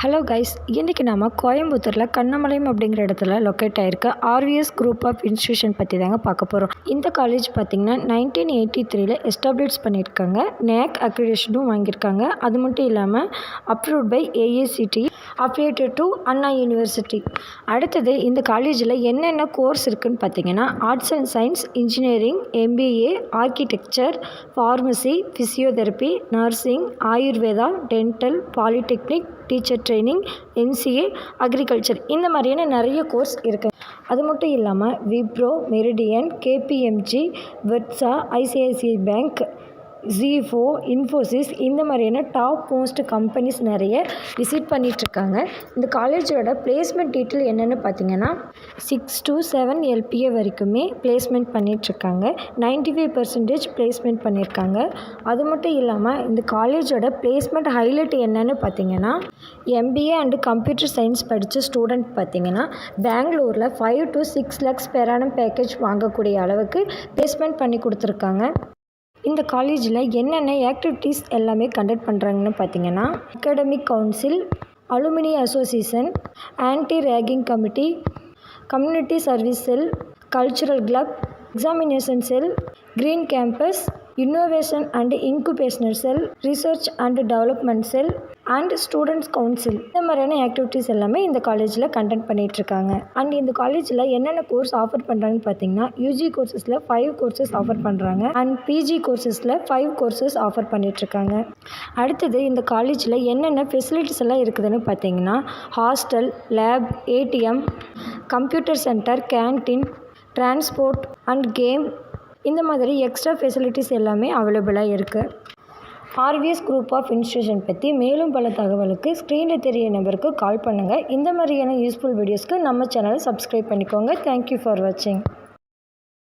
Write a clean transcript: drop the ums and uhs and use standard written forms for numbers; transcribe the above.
Hello guys, இன்றைக்கி நம்ம கோயம்புத்தூரில் கண்ணமலையம் அப்படிங்கிற இடத்துல லொக்கேட் ஆகிருக்க ஆர்விஎஸ் குரூப் ஆஃப் இன்ஸ்டியூஷன் பற்றி தாங்க பார்க்க போகிறோம். இந்த காலேஜ் பார்த்திங்கன்னா 1983 எஸ்டாப்ளிஷ் பண்ணியிருக்காங்க. நேக் அக்ரிடேஷனும் வாங்கியிருக்காங்க. அது மட்டும் இல்லாமல் approved by AICTE, affiliated to Anna university. அடுத்தது இந்த காலேஜில் என்னென்ன கோர்ஸ் இருக்குதுன்னு பார்த்தீங்கன்னா arts and science, engineering, MBA, architecture, pharmacy, physiotherapy, nursing, Ayurveda, dental, polytechnic, teacher training, MCA, agriculture, இந்த மாதிரியான நிறைய கோர்ஸ் இருக்குது. அது மட்டும் இல்லாமல் விப்ரோ, மெரிடியன், KPMG, வெட்ஸா, ICICI பேங்க், ZIFO, இன்ஃபோசிஸ், இந்த மாதிரியான டாப் மோஸ்ட் கம்பெனிஸ் நிறைய விசிட் பண்ணிகிட்ருக்காங்க. இந்த காலேஜோட பிளேஸ்மெண்ட் டீட்டெயில் என்னென்னு பார்த்தீங்கன்னா 6 to 7 LPA வரைக்குமே பிளேஸ்மெண்ட் பண்ணிகிட்ருக்காங்க. 95% பிளேஸ்மெண்ட் பண்ணியிருக்காங்க. அது மட்டும் இல்லாமல் இந்த காலேஜோட பிளேஸ்மெண்ட் ஹைலைட் என்னென்னு பார்த்தீங்கன்னா MBA அண்டு கம்ப்யூட்டர் சயின்ஸ் படித்த ஸ்டூடெண்ட் பார்த்தீங்கன்னா பெங்களூரில் 5 to 6 lakhs per annum package வாங்கக்கூடிய அளவுக்கு பிளேஸ்மெண்ட் பண்ணி கொடுத்துருக்காங்க. இந்த காலேஜில் என்னென்ன ஆக்டிவிட்டீஸ் எல்லாமே கண்டக்ட் பண்ணுறாங்கன்னு பார்த்தீங்கன்னா academic council, alumni association, anti ragging committee, community service cell, cultural club, examination cell, green campus, innovation and incubational cell, research and development cell and students council, இந்த மாதிரியான ஆக்டிவிட்டீஸ் எல்லாமே இந்த காலேஜில் கண்டக்ட் பண்ணிகிட்ருக்காங்க. And இந்த காலேஜில் என்னென்ன கோர்ஸ் ஆஃபர் பண்ணுறாங்கன்னு பார்த்தீங்கன்னா UG கோர்சஸில் 5 கோர்சஸ் ஆஃபர் பண்ணுறாங்க அண்ட் PG கோர்சஸில் 5 கோர்சஸ் ஆஃபர் பண்ணிகிட்ருக்காங்க. அடுத்தது இந்த காலேஜில் என்னென்ன ஃபெசிலிட்டிஸ் எல்லாம் இருக்குதுன்னு பார்த்தீங்கன்னா hostel, lab, ATM, computer centre, canteen, transport and game, இந்த மாதிரி எக்ஸ்ட்ரா ஃபெசிலிட்டிஸ் எல்லாமே அவைலபிளாக இருக்குது. ஆர்விஎஸ் குரூப் ஆஃப் இன்ஸ்டியூஷன் பற்றி மேலும் பல தகவலுக்கு ஸ்க்ரீனில் தெரிய நம்பருக்கு கால் பண்ணுங்கள். இந்த மாதிரியான யூஸ்ஃபுல் வீடியோஸ்க்கு நம்ம சேனலை சப்ஸ்கிரைப் பண்ணிக்கோங்க. தேங்க்யூ ஃபார் வாட்சிங்.